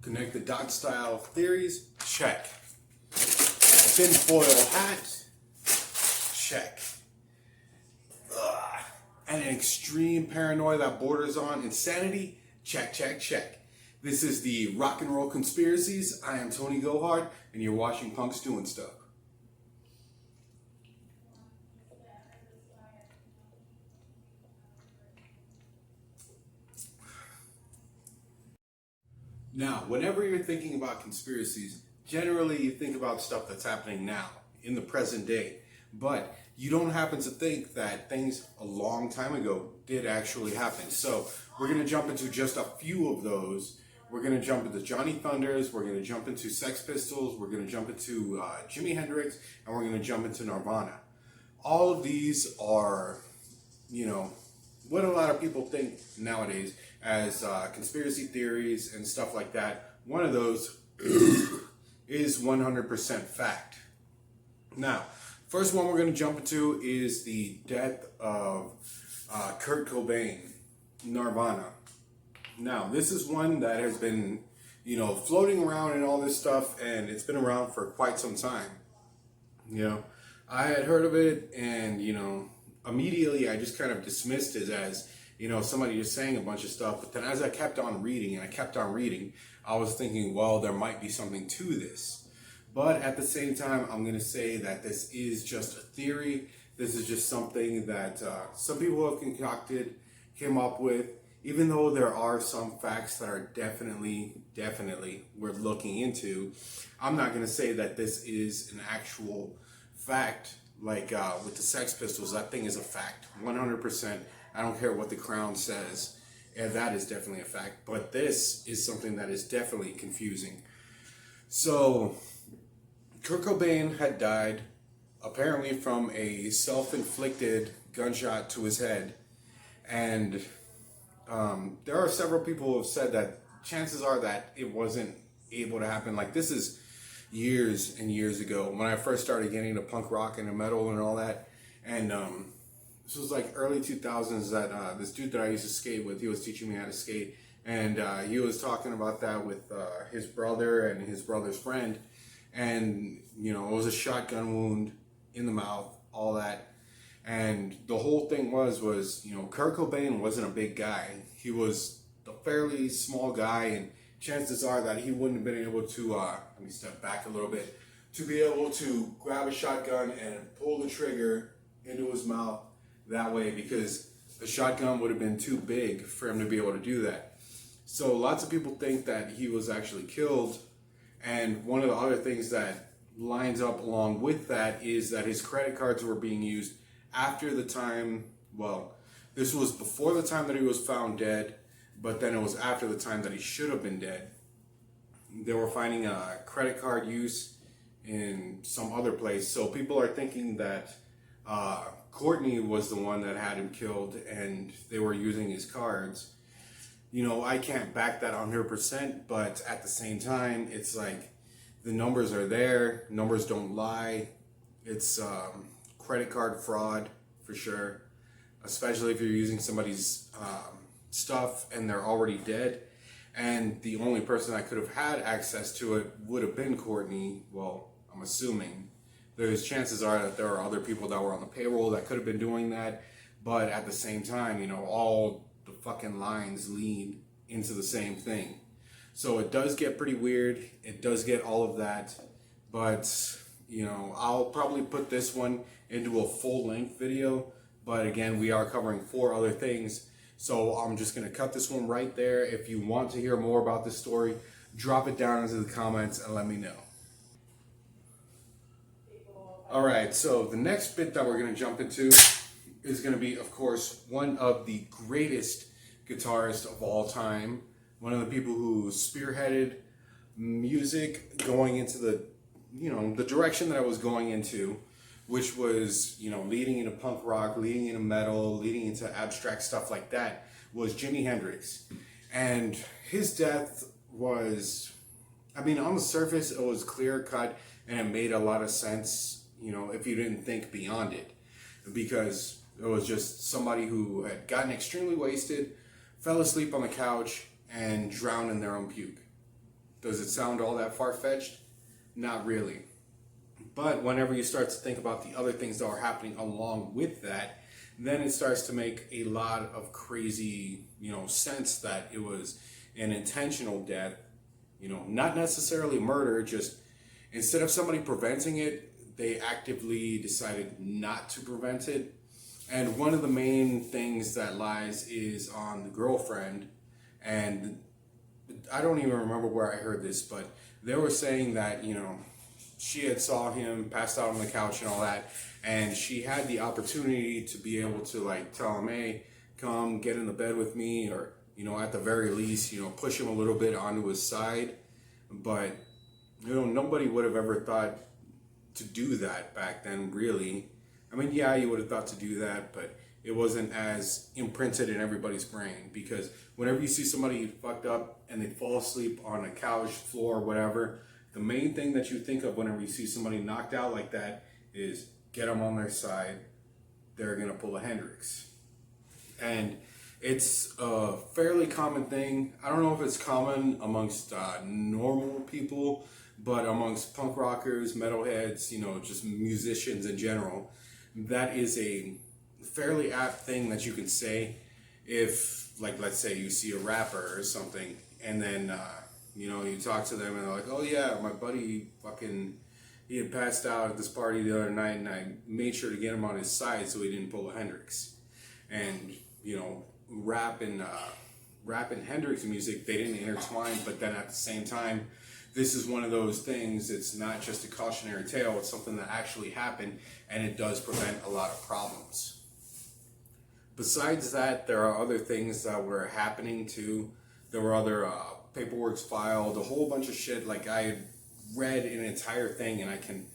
Connect the dot style theories, check. Tinfoil hat, check. And an extreme paranoia that borders on insanity, check, check, check. This is the Rock and Roll Conspiracies. I am Tony Gohard, and you're watching Punks Doing Stuff. Now, whenever you're thinking about conspiracies, generally you think about stuff that's happening now, in the present day. But you don't happen to think that things a long time ago did actually happen. So we're going to jump into just a few of those. We're going to jump into Johnny Thunders, we're going to jump into Sex Pistols, we're going to jump into Jimi Hendrix, and we're going to jump into Nirvana. All of these are, what a lot of people think nowadays as conspiracy theories and stuff like that. One of those is 100% fact. Now, first one we're going to jump into is the death of Kurt Cobain, Nirvana. Now, this is one that has been, floating around and all this stuff, and it's been around for quite some time. I had heard of it, and, immediately I just kind of dismissed it as, somebody just saying a bunch of stuff. But then as I kept on reading, I was thinking, well, there might be something to this. But at the same time, I'm going to say that this is just a theory. This is just something that some people have concocted, came up with, even though there are some facts that are definitely worth looking into. I'm not going to say that this is an actual fact. Like with the Sex Pistols, that thing is a fact, 100%. I don't care what the Crown says. Yeah, that is definitely a fact. But this is something that is definitely confusing. So, Kurt Cobain had died, apparently from a self-inflicted gunshot to his head. And there are several people who have said that chances are that it wasn't able to happen. Like, this is years and years ago when I first started getting into punk rock and the metal and all that. And this was like early 2000s that this dude that I used to skate with, he was teaching me how to skate. And he was talking about that with his brother and his brother's friend. And, it was a shotgun wound in the mouth, all that. And the whole thing was, Kurt Cobain wasn't a big guy. He was a fairly small guy, and chances are that he wouldn't have been able to, let me step back a little bit, to be able to grab a shotgun and pull the trigger into his mouth that way, because the shotgun would have been too big for him to be able to do that. So lots of people think that he was actually killed. And one of the other things that lines up along with that is that his credit cards were being used after the time, this was before the time that he was found dead, but then it was after the time that he should have been dead. They were finding a credit card use in some other place. So people are thinking that Courtney was the one that had him killed and they were using his cards. I can't back that 100%, but at the same time, it's like the numbers are there. Numbers don't lie. It's credit card fraud for sure, especially if you're using somebody's stuff and they're already dead. And the only person that could have had access to it would have been Courtney. Well, I'm assuming. There's chances are that there are other people that were on the payroll that could have been doing that. But at the same time, all the fucking lines lead into the same thing. So it does get pretty weird. It does get all of that. But, I'll probably put this one into a full-length video. But again, we are covering 4 other things. So I'm just going to cut this one right there. If you want to hear more about this story, drop it down into the comments and let me know. Alright, so the next bit that we're going to jump into is going to be, of course, one of the greatest guitarists of all time. One of the people who spearheaded music going into the, the direction that I was going into, which was, leading into punk rock, leading into metal, leading into abstract stuff like that, was Jimi Hendrix. And his death was, on the surface, it was clear cut and it made a lot of sense, if you didn't think beyond it. Because it was just somebody who had gotten extremely wasted, fell asleep on the couch, and drowned in their own puke. Does it sound all that far-fetched? Not really. But whenever you start to think about the other things that are happening along with that, then it starts to make a lot of crazy, sense that it was an intentional death, not necessarily murder, just instead of somebody preventing it, they actively decided not to prevent it. And one of the main things that lies is on the girlfriend. And I don't even remember where I heard this, but they were saying that, she had saw him passed out on the couch and all that, and she had the opportunity to be able to like tell him, hey, come get in the bed with me, or at the very least, push him a little bit onto his side. But nobody would have ever thought to do that back then, really. I mean, yeah, you would have thought to do that, but it wasn't as imprinted in everybody's brain, because whenever you see somebody fucked up and they fall asleep on a couch, floor, whatever, the main thing that you think of whenever you see somebody knocked out like that is get them on their side. They're going to pull a Hendrix. And it's a fairly common thing. I don't know if it's common amongst normal people, but amongst punk rockers, metalheads, just musicians in general, that is a fairly apt thing that you can say if, like, let's say you see a rapper or something, and then you talk to them and they're like, oh yeah, my buddy he had passed out at this party the other night, and I made sure to get him on his side so he didn't pull a Hendrix. And rap and Hendrix music, they didn't intertwine, but then at the same time, this is one of those things. It's not just a cautionary tale, it's something that actually happened, and it does prevent a lot of problems. Besides that, there are other things that were happening too. There were other paperwork's filed, a whole bunch of shit. Like, I had read an entire thing and I can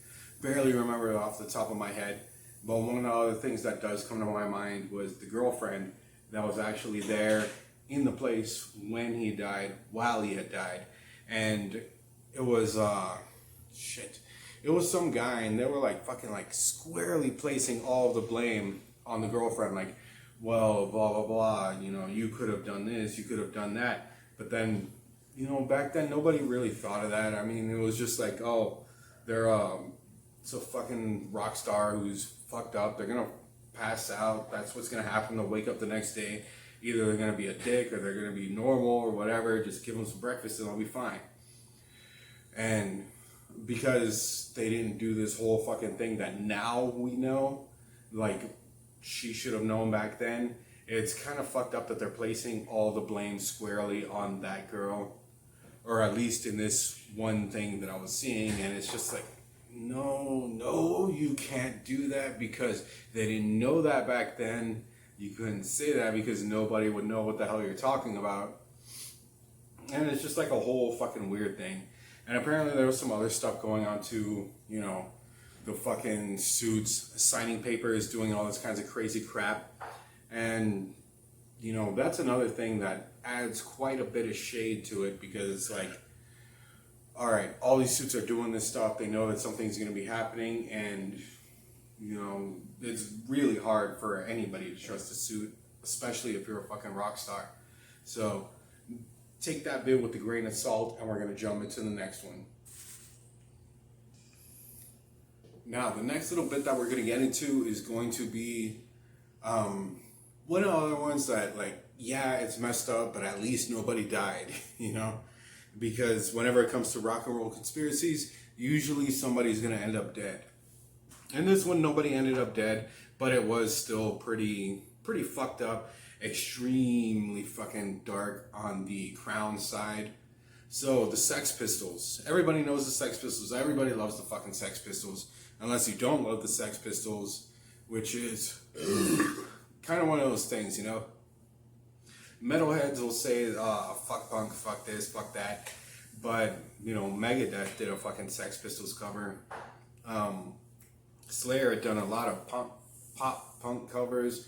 barely remember it off the top of my head. But one of the other things that does come to my mind was the girlfriend that was actually there in the place when he died, while he had died. And it was, it was some guy, and they were like fucking like squarely placing all of the blame on the girlfriend. Like, well, blah, blah, blah, you could have done this, you could have done that. But then, back then nobody really thought of that. I mean, it was just like, oh, it's a fucking rock star who's fucked up. They're gonna pass out. That's what's gonna happen. They'll wake up the next day. Either they're gonna be a dick or they're gonna be normal or whatever. Just give them some breakfast and they'll be fine. And because they didn't do this whole fucking thing that now we know, like she should have known back then, it's kind of fucked up that they're placing all the blame squarely on that girl, or at least in this one thing that I was seeing. And it's just like, no, you can't do that, because they didn't know that back then. You couldn't say that because nobody would know what the hell you're talking about. And it's just like a whole fucking weird thing. And apparently there was some other stuff going on too, the fucking suits, signing papers, doing all this kinds of crazy crap. And, that's another thing that adds quite a bit of shade to it, because it's like, all right, all these suits are doing this stuff. They know that something's going to be happening, and, it's really hard for anybody to trust a suit, especially if you're a fucking rock star. So take that bit with a grain of salt, and we're going to jump into the next one. Now, the next little bit that we're going to get into is going to be one of the other ones that, like, yeah, it's messed up, but at least nobody died, because whenever it comes to rock and roll conspiracies, usually somebody's going to end up dead. And this one, nobody ended up dead, but it was still pretty fucked up, extremely fucking dark on the Crown side. So the Sex Pistols, everybody knows the Sex Pistols. Everybody loves the fucking Sex Pistols, unless you don't love the Sex Pistols, which is kind of one of those things, Metalheads will say, fuck punk, fuck this, fuck that. But, Megadeth did a fucking Sex Pistols cover. Slayer had done a lot of pop punk covers.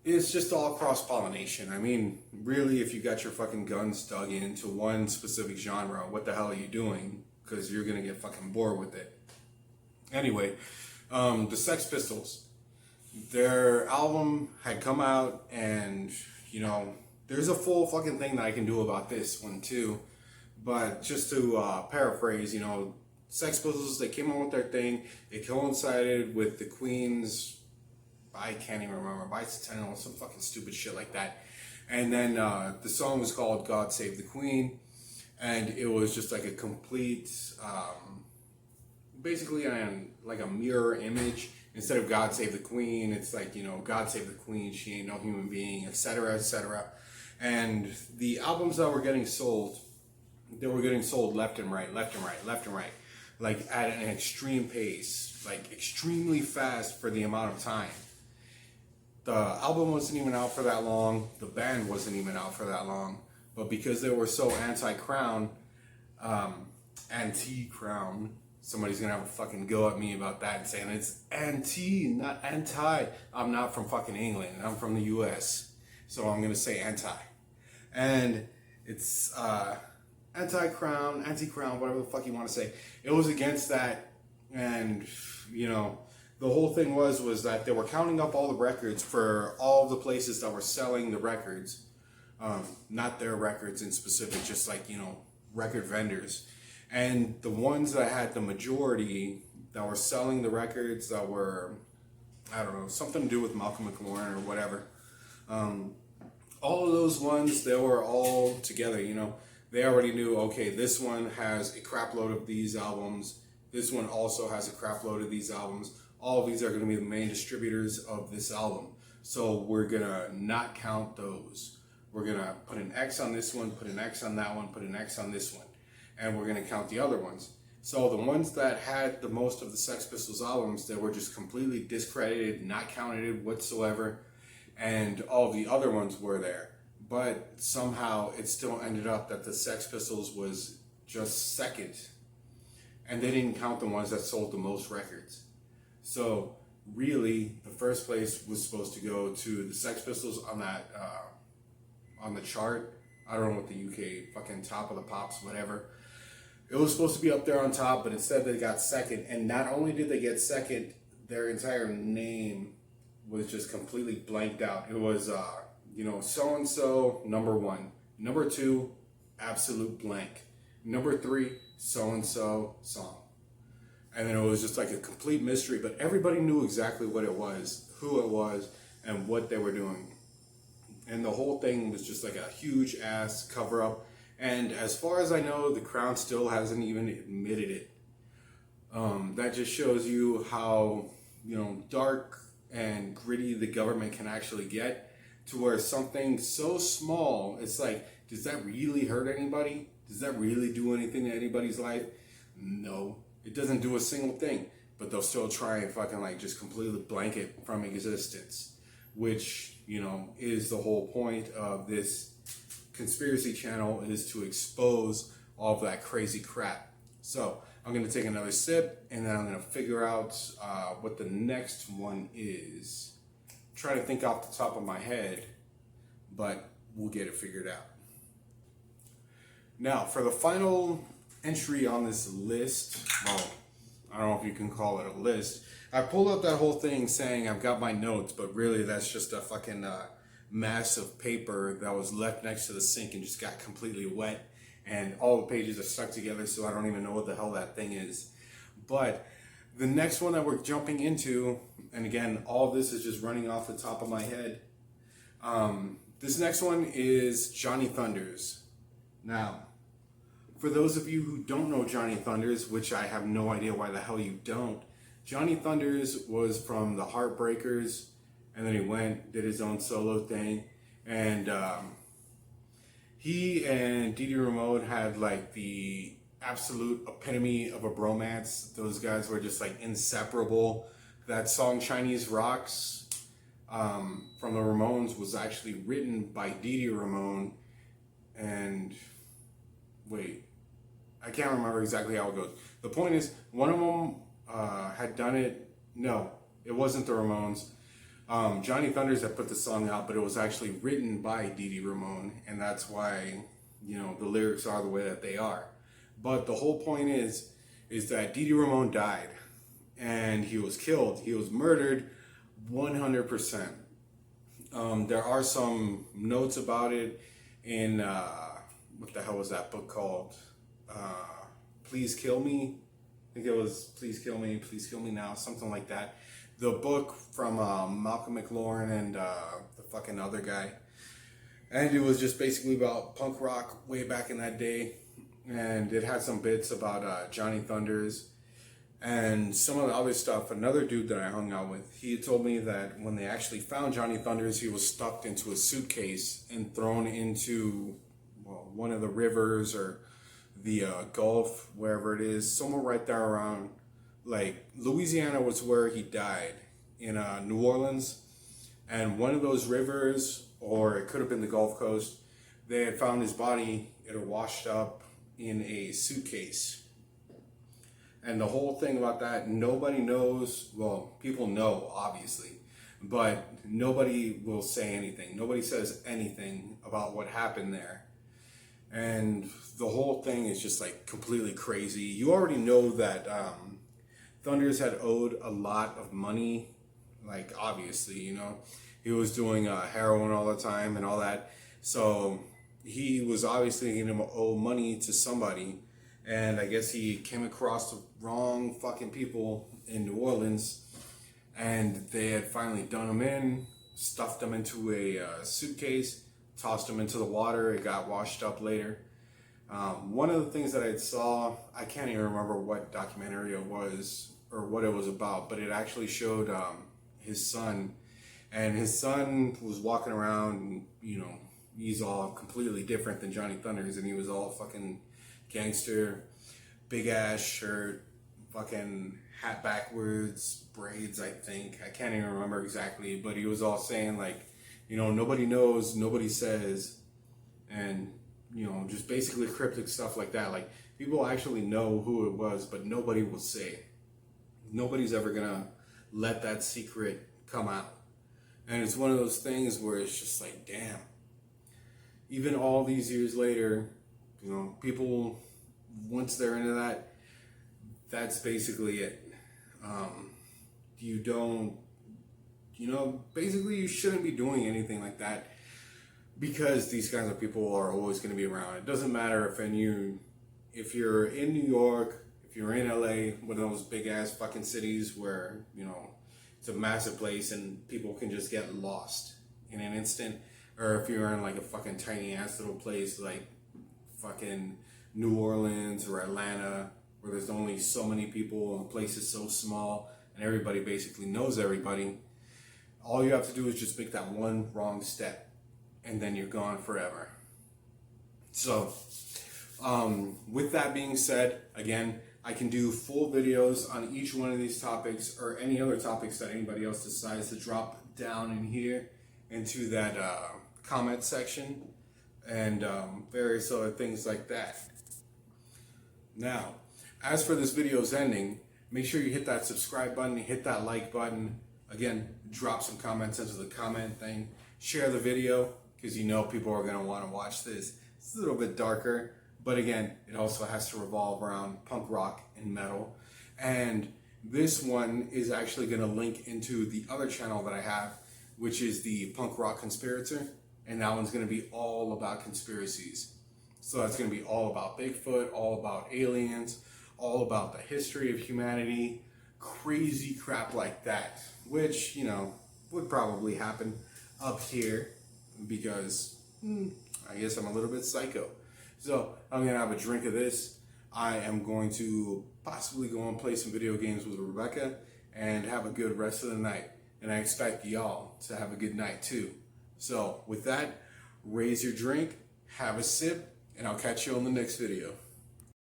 It's just all cross-pollination. I mean, really, if you got your fucking guns dug into one specific genre, what the hell are you doing? Because you're going to get fucking bored with it. Anyway, the Sex Pistols, their album had come out, and, there's a full fucking thing that I can do about this one too. But just to paraphrase, you know, Sex Pistols, they came on with their thing. It coincided with the Queen's, I can't even remember, bicentennial, some fucking stupid shit like that. And then the song was called God Save the Queen. And it was just like a complete, basically like a mirror image. Instead of God Save the Queen, it's like, you know, God Save the Queen, she ain't no human being, etc., etc. And the albums that were getting sold, they were getting sold left and right, left and right, left and right. Like at an extreme pace, like extremely fast for the amount of time. The album wasn't even out for that long. The band wasn't even out for that long. But because they were so anti-crown, anti-crown, somebody's gonna have a fucking go at me about that and saying it's anti, not anti. I'm not from fucking England. I'm from the US. So I'm gonna say anti. And it's anti-crown, whatever the fuck you want to say. It was against that. And, you know, the whole thing was that they were counting up all the records for all the places that were selling the records. Not their records in specific, just like, you know, record vendors. And the ones that had the majority that were selling the records that were, I don't know, something to do with Malcolm McLaurin or whatever. All of those ones, they were all together, you know. They already knew, okay, this one has a crap load of these albums. This one also has a crap load of these albums. All of these are going to be the main distributors of this album. So we're going to not count those. We're going to put an X on this one, put an X on that one, put an X on this one. And we're going to count the other ones. So the ones that had the most of the Sex Pistols albums, they were just completely discredited, not counted whatsoever. And all the other ones were there. But somehow it still ended up that the Sex Pistols was just second. And they didn't count the ones that sold the most records. So really, the first place was supposed to go to the Sex Pistols on that, on the chart. I don't know what the UK fucking Top of the Pops, whatever. It was supposed to be up there on top, but instead they got second. And not only did they get second, their entire name was just completely blanked out. It was, you know, so-and-so, number 1. Number 2, absolute blank. Number 3, so-and-so song. And then it was just like a complete mystery, but everybody knew exactly what it was, who it was, and what they were doing. And the whole thing was just like a huge ass cover-up. And as far as I know, the Crown still hasn't even admitted it. That just shows you how, you know, dark and gritty the government can actually get, to where something so small, it's like, does that really hurt anybody? Does that really do anything to anybody's life? No, it doesn't do a single thing, but they'll still try and fucking like just completely blanket from existence, which, you know, is the whole point of this conspiracy channel, is to expose all of that crazy crap. So I'm going to take another sip, and then I'm going to figure out what the next one is. Try to think off the top of my head, but we'll get it figured out. Now, for the final entry on this list, well, I don't know if you can call it a list. I pulled up that whole thing saying I've got my notes, but really that's just a fucking mass of paper that was left next to the sink and just got completely wet. And all the pages are stuck together, so I don't even know what the hell that thing is. But the next one that we're jumping into, and again, all this is just running off the top of my head. This next one is Johnny Thunders. Now, for those of you who don't know Johnny Thunders, which I have no idea why the hell you don't, Johnny Thunders was from the Heartbreakers, and then he did his own solo thing, and he and Dee Dee Ramone had like the absolute epitome of a bromance. Those guys were just like inseparable. That song Chinese Rocks from the Ramones was actually written by Dee Dee Ramone, and wait, I can't remember exactly how it goes. The point is, one of them had done it. No, it wasn't the Ramones. Johnny Thunders had put the song out, but it was actually written by Dee Dee Ramone, and that's why, you know, the lyrics are the way that they are. But the whole point is that Dee Dee Ramone died, and he was killed. He was murdered 100%. There are some notes about it in what the hell was that book called? Please Kill Me. I think it was Please Kill Me Now, something like that. The book from Malcolm McLaurin and the fucking other guy. And it was just basically about punk rock way back in that day. And it had some bits about Johnny Thunders and some of the other stuff. Another dude that I hung out with, he had told me that when they actually found Johnny Thunders, he was stuffed into a suitcase and thrown into, well, one of the rivers or the Gulf, wherever it is, somewhere right there around, like, Louisiana was where he died, in New Orleans. And one of those rivers, or it could have been the Gulf Coast, they had found his body. It had washed up in a suitcase. And the whole thing about that, nobody knows. Well, people know, obviously, but nobody will say anything. Nobody says anything about what happened there. And the whole thing is just like completely crazy. You already know that Thunders had owed a lot of money. Like, obviously, you know, he was doing heroin all the time and all that. So he was obviously going to owe money to somebody. And I guess he came across the wrong fucking people in New Orleans. And they had finally done him in, stuffed him into a suitcase, tossed him into the water. It got washed up later. One of the things that I saw, I can't even remember what documentary it was or what it was about, but it actually showed his son. And his son was walking around, and, you know, he's all completely different than Johnny Thunders, and he was all fucking gangster, big ass shirt, fucking hat backwards, braids, I think. I can't even remember exactly, but he was all saying, like, you know, nobody knows, nobody says, and, you know, just basically cryptic stuff like that. Like, people actually know who it was, but nobody will say. Nobody's ever gonna let that secret come out. And it's one of those things where it's just like, damn. Even all these years later, you know, people, once they're into that, that's basically it. You don't, you know, basically you shouldn't be doing anything like that, because these kinds of people are always going to be around. It doesn't matter if you're in New York, if you're in LA, one of those big ass fucking cities where, you know, it's a massive place and people can just get lost in an instant, or if you're in like a fucking tiny ass little place like fucking New Orleans or Atlanta, where there's only so many people and the place is so small and everybody basically knows everybody. All you have to do is just make that one wrong step and then you're gone forever. So, with that being said, again, I can do full videos on each one of these topics or any other topics that anybody else decides to drop down in here into that comment section and various other things like that. Now, as for this video's ending, make sure you hit that subscribe button, hit that like button. Again, drop some comments into the comment thing. Share the video, because you know people are going to want to watch this. It's a little bit darker, but again, it also has to revolve around punk rock and metal. And this one is actually going to link into the other channel that I have, which is the Punk Rock Conspirator. And that one's going to be all about conspiracies. So that's going to be all about Bigfoot, all about aliens, all about the history of humanity, crazy crap like that, which, you know, would probably happen up here because I guess I'm a little bit psycho. So I'm going to have a drink of this. I am going to possibly go and play some video games with Rebecca and have a good rest of the night. And I expect y'all to have a good night too. So with that, raise your drink, have a sip, and I'll catch you on the next video.